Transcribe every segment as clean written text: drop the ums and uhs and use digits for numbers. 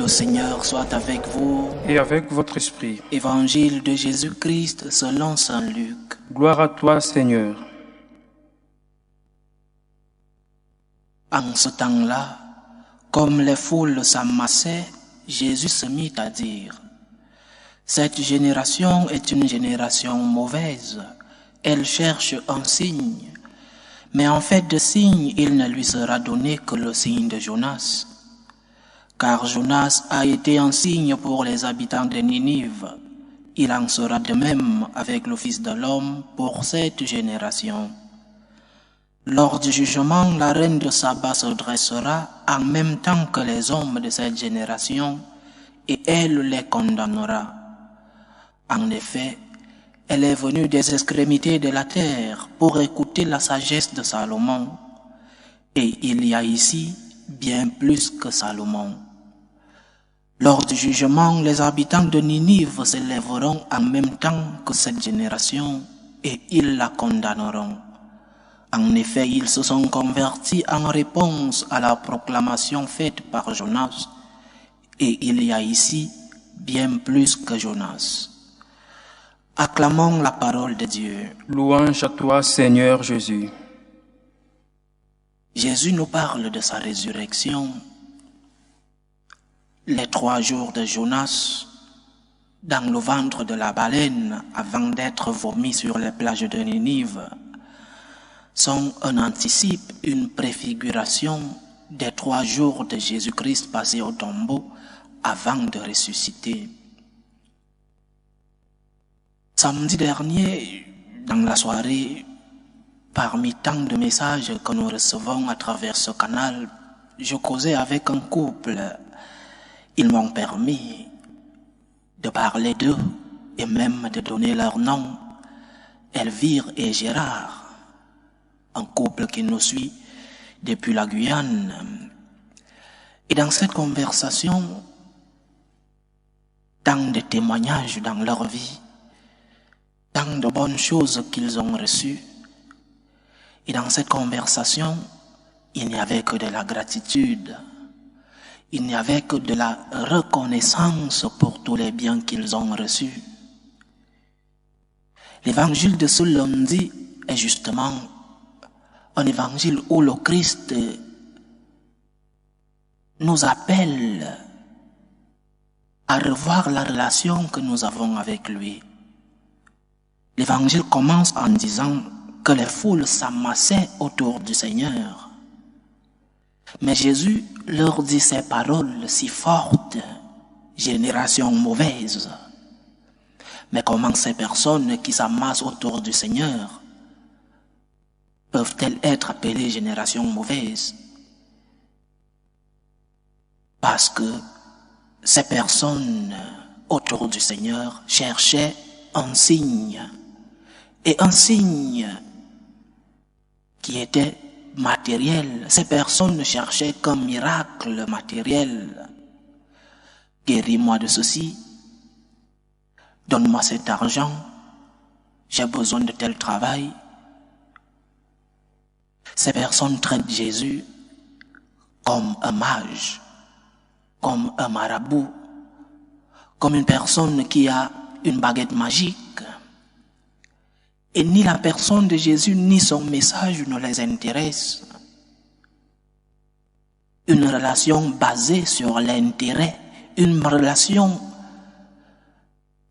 Le Seigneur soit avec vous. Et avec votre esprit. Évangile de Jésus-Christ selon saint Luc. Gloire à toi, Seigneur. En ce temps-là, comme les foules s'amassaient, Jésus se mit à dire: Cette génération est une génération mauvaise. Elle cherche un signe. Mais en fait de signe, il ne lui sera donné que le signe de Jonas. Car Jonas a été un signe pour les habitants de Ninive. Il en sera de même avec le Fils de l'homme pour cette génération. Lors du jugement, la reine de Saba se dressera en même temps que les hommes de cette génération et elle les condamnera. En effet, elle est venue des extrémités de la terre pour écouter la sagesse de Salomon. Et il y a ici bien plus que Salomon. Lors du jugement, les habitants de Ninive se lèveront en même temps que cette génération et ils la condamneront. En effet, ils se sont convertis en réponse à la proclamation faite par Jonas. Et il y a ici bien plus que Jonas. Acclamons la parole de Dieu. Louange à toi, Seigneur Jésus. Jésus nous parle de sa résurrection. Les 3 jours de Jonas dans le ventre de la baleine avant d'être vomi sur les plages de Ninive sont un anticipe, une préfiguration des 3 jours de Jésus-Christ passés au tombeau avant de ressusciter. Samedi dernier, dans la soirée, parmi tant de messages que nous recevons à travers ce canal, je causais avec un couple. Ils m'ont permis de parler d'eux et même de donner leur nom, Elvire et Gérard, un couple qui nous suit depuis la Guyane. Et dans cette conversation, tant de témoignages dans leur vie, tant de bonnes choses qu'ils ont reçues. Et dans cette conversation, il n'y avait que de la gratitude. Il n'y avait que de la reconnaissance pour tous les biens qu'ils ont reçus. L'évangile de ce lundi est justement un évangile où le Christ nous appelle à revoir la relation que nous avons avec lui. L'évangile commence en disant que les foules s'amassaient autour du Seigneur. Mais Jésus leur dit ces paroles si fortes: génération mauvaise. Mais comment ces personnes qui s'amassent autour du Seigneur peuvent-elles être appelées génération mauvaise? Parce que ces personnes autour du Seigneur cherchaient un signe. Et un signe qui était matériel. Ces personnes ne cherchaient qu'un miracle matériel. Guéris-moi de ceci, donne-moi cet argent, j'ai besoin de tel travail. Ces personnes traitent Jésus comme un mage, comme un marabout, comme une personne qui a une baguette magique. Et ni la personne de Jésus, ni son message ne les intéresse. Une relation basée sur l'intérêt, une relation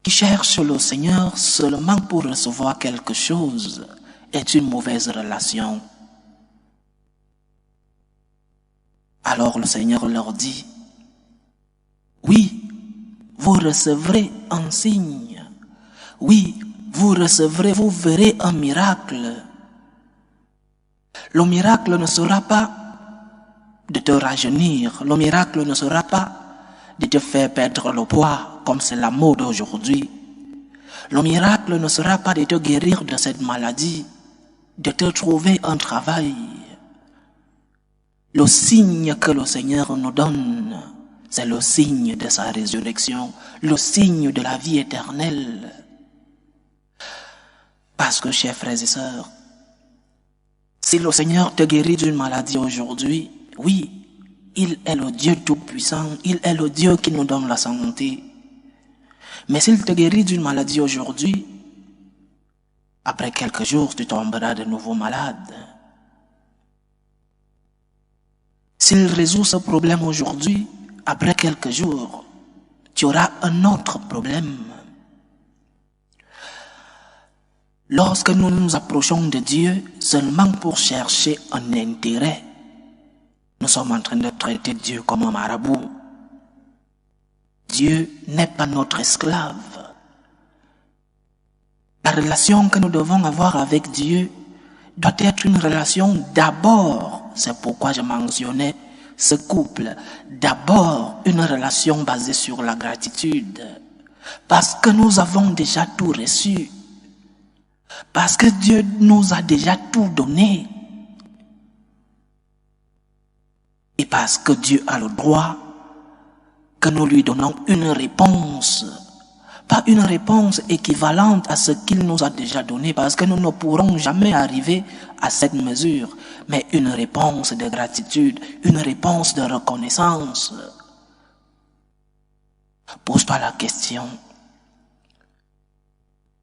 qui cherche le Seigneur seulement pour recevoir quelque chose, est une mauvaise relation. Alors le Seigneur leur dit: oui, vous recevrez un signe. Oui, vous recevrez, vous verrez un miracle. Le miracle ne sera pas de te rajeunir. Le miracle ne sera pas de te faire perdre le poids, comme c'est la mode aujourd'hui. Le miracle ne sera pas de te guérir de cette maladie, de te trouver un travail. Le signe que le Seigneur nous donne, c'est le signe de sa résurrection, le signe de la vie éternelle. Parce que, chers frères et sœurs, si le Seigneur te guérit d'une maladie aujourd'hui, oui, Il est le Dieu tout-puissant, il est le Dieu qui nous donne la santé. Mais s'il te guérit d'une maladie aujourd'hui, après quelques jours, tu tomberas de nouveau malade. S'il résout ce problème aujourd'hui, après quelques jours, tu auras un autre problème. Lorsque nous nous approchons de Dieu seulement pour chercher un intérêt, nous sommes en train de traiter Dieu comme un marabout. Dieu n'est pas notre esclave. La relation que nous devons avoir avec Dieu doit être une relation d'abord, c'est pourquoi je mentionnais ce couple, d'abord une relation basée sur la gratitude, parce que nous avons déjà tout reçu, parce que Dieu nous a déjà tout donné, et parce que Dieu a le droit que nous lui donnons une réponse, pas une réponse équivalente à ce qu'il nous a déjà donné, parce que nous ne pourrons jamais arriver à cette mesure, mais une réponse de gratitude, une réponse de reconnaissance. Pose-toi la question,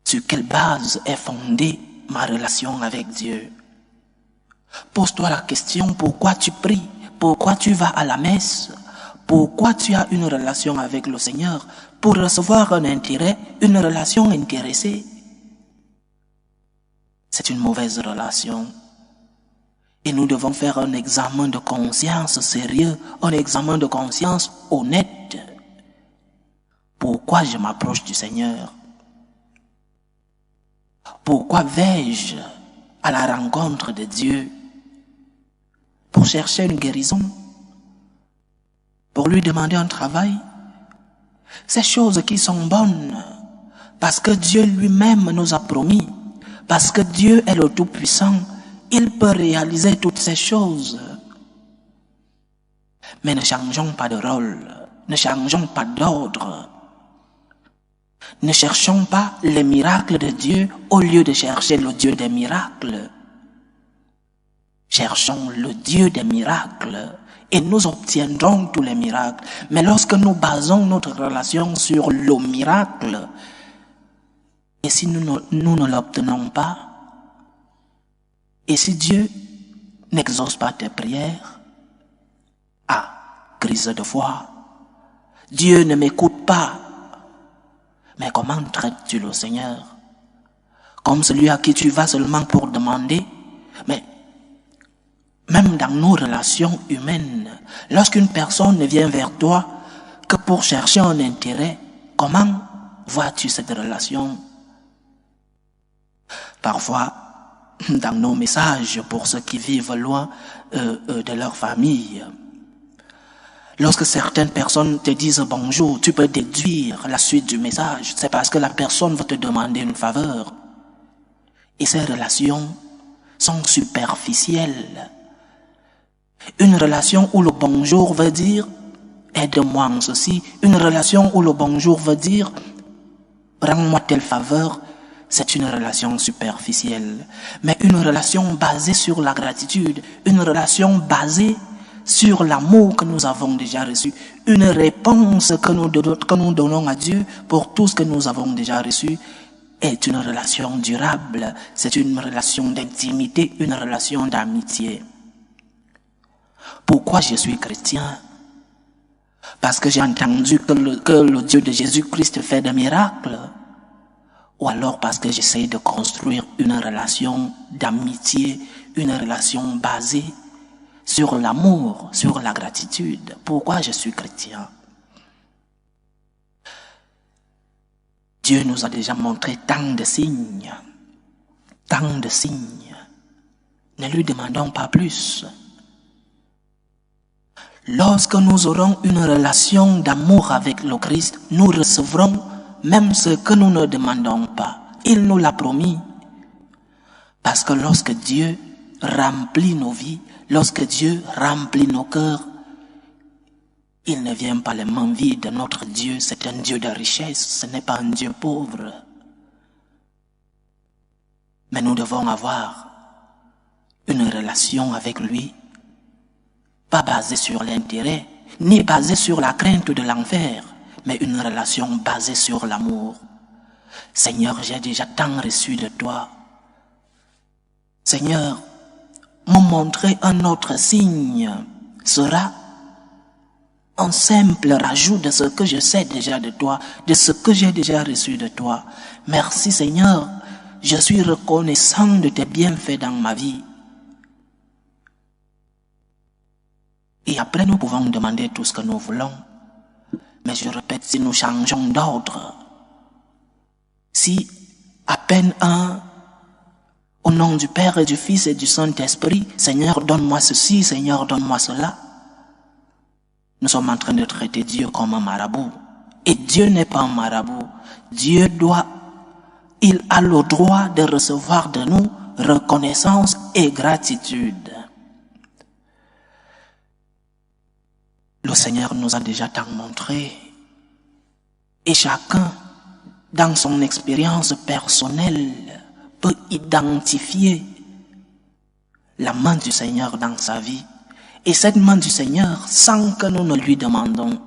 sur quelle base est fondée ma relation avec Dieu? Pose-toi la question, pourquoi tu pries? Pourquoi tu vas à la messe? Pourquoi tu as une relation avec le Seigneur? Pour recevoir un intérêt, une relation intéressée. C'est une mauvaise relation. Et nous devons faire un examen de conscience sérieux, un examen de conscience honnête. Pourquoi je m'approche du Seigneur? Pourquoi vais-je à la rencontre de Dieu? Pour chercher une guérison? Pour lui demander un travail? Ces choses qui sont bonnes, parce que Dieu lui-même nous a promis, parce que Dieu est le Tout-Puissant, il peut réaliser toutes ces choses. Mais ne changeons pas de rôle, ne changeons pas d'ordre. Ne cherchons pas les miracles de Dieu au lieu de chercher le Dieu des miracles. Cherchons le Dieu des miracles et nous obtiendrons tous les miracles. Mais lorsque nous basons notre relation sur le miracle, et si nous ne l'obtenons pas, et si Dieu n'exauce pas tes prières, crise de foi, Dieu ne m'écoute pas. Mais comment traites-tu le Seigneur? Comme celui à qui tu vas seulement pour demander? Mais même dans nos relations humaines, lorsqu'une personne ne vient vers toi que pour chercher un intérêt, comment vois-tu cette relation? Parfois, dans nos messages pour ceux qui vivent loin de leur famille, lorsque certaines personnes te disent bonjour, tu peux déduire la suite du message. C'est parce que la personne va te demander une faveur. Et ces relations sont superficielles. Une relation où le bonjour veut dire aide-moi en ceci. Une relation où le bonjour veut dire rends-moi telle faveur. C'est une relation superficielle. Mais une relation basée sur la gratitude, une relation basée sur l'amour que nous avons déjà reçu, une réponse que nous donnons à Dieu pour tout ce que nous avons déjà reçu, est une relation durable. C'est une relation d'intimité, une relation d'amitié. Pourquoi je suis chrétien? Parce que j'ai entendu que le Dieu de Jésus-Christ fait des miracles? Ou alors parce que j'essaie de construire une relation d'amitié, une relation basée sur l'amour, sur la gratitude? Pourquoi je suis chrétien? Dieu nous a déjà montré tant de signes, tant de signes. Ne lui demandons pas plus. Lorsque nous aurons une relation d'amour avec le Christ, nous recevrons même ce que nous ne demandons pas. Il nous l'a promis. Parce que lorsque Dieu remplit nos vies, lorsque Dieu remplit nos cœurs, il ne vient pas les mains vides. Notre Dieu, c'est un Dieu de richesse, ce n'est pas un Dieu pauvre. Mais nous devons avoir une relation avec lui pas basée sur l'intérêt, ni basée sur la crainte de l'enfer, mais une relation basée sur l'amour. Seigneur, j'ai déjà tant reçu de toi. Seigneur, me montrer un autre signe sera un simple rajout de ce que je sais déjà de toi, de ce que j'ai déjà reçu de toi. Merci Seigneur, je suis reconnaissant de tes bienfaits dans ma vie. Et après, nous pouvons demander tout ce que nous voulons. Mais je répète, si nous changeons d'ordre, si à peine au nom du Père et du Fils et du Saint-Esprit, Seigneur, donne-moi ceci, Seigneur, donne-moi cela, nous sommes en train de traiter Dieu comme un marabout. Et Dieu n'est pas un marabout. Dieu il a le droit de recevoir de nous reconnaissance et gratitude. Le Seigneur nous a déjà tant montré. Et chacun, dans son expérience personnelle, peut identifier la main du Seigneur dans sa vie. Et cette main du Seigneur, sans que nous ne lui demandons,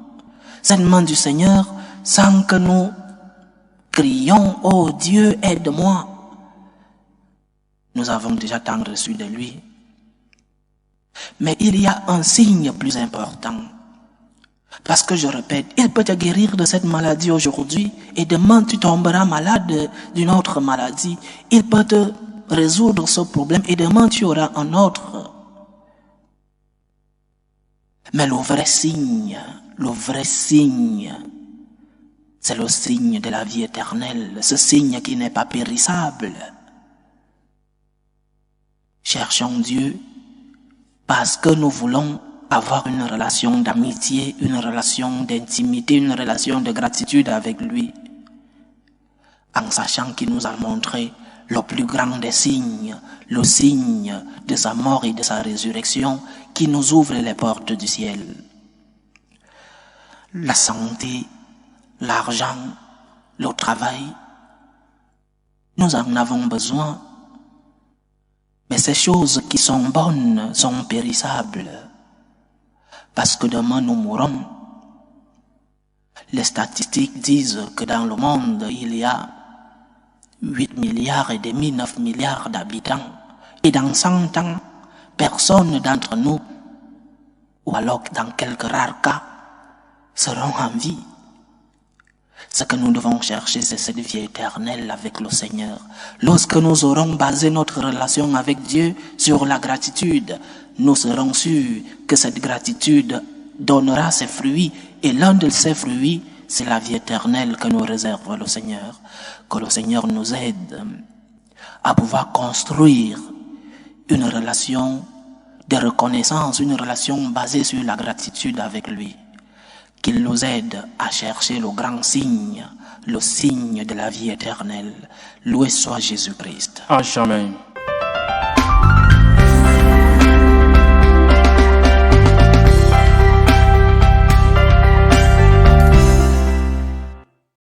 cette main du Seigneur, sans que nous crions, oh Dieu, aide-moi, nous avons déjà tant reçu de lui. Mais il y a un signe plus important. Parce que je répète, il peut te guérir de cette maladie aujourd'hui et demain tu tomberas malade d'une autre maladie. Il peut te résoudre ce problème et demain tu auras un autre. Mais le vrai signe, c'est le signe de la vie éternelle, ce signe qui n'est pas périssable. Cherchons Dieu parce que nous voulons avoir une relation d'amitié, une relation d'intimité, une relation de gratitude avec lui, en sachant qu'il nous a montré le plus grand des signes, le signe de sa mort et de sa résurrection qui nous ouvre les portes du ciel. La santé, l'argent, le travail, nous en avons besoin, mais ces choses qui sont bonnes sont périssables. Parce que demain nous mourrons. Les statistiques disent que dans le monde, il y a 8 milliards et demi, 9 milliards d'habitants. Et dans 100 ans, personne d'entre nous, ou alors dans quelques rares cas, seront en vie. Ce que nous devons chercher, c'est cette vie éternelle avec le Seigneur. Lorsque nous aurons basé notre relation avec Dieu sur la gratitude, nous serons sûrs que cette gratitude donnera ses fruits. Et l'un de ces fruits, c'est la vie éternelle que nous réserve le Seigneur. Que le Seigneur nous aide à pouvoir construire une relation de reconnaissance, une relation basée sur la gratitude avec lui. Qu'il nous aide à chercher le grand signe, le signe de la vie éternelle. Loué soit Jésus-Christ. À jamais.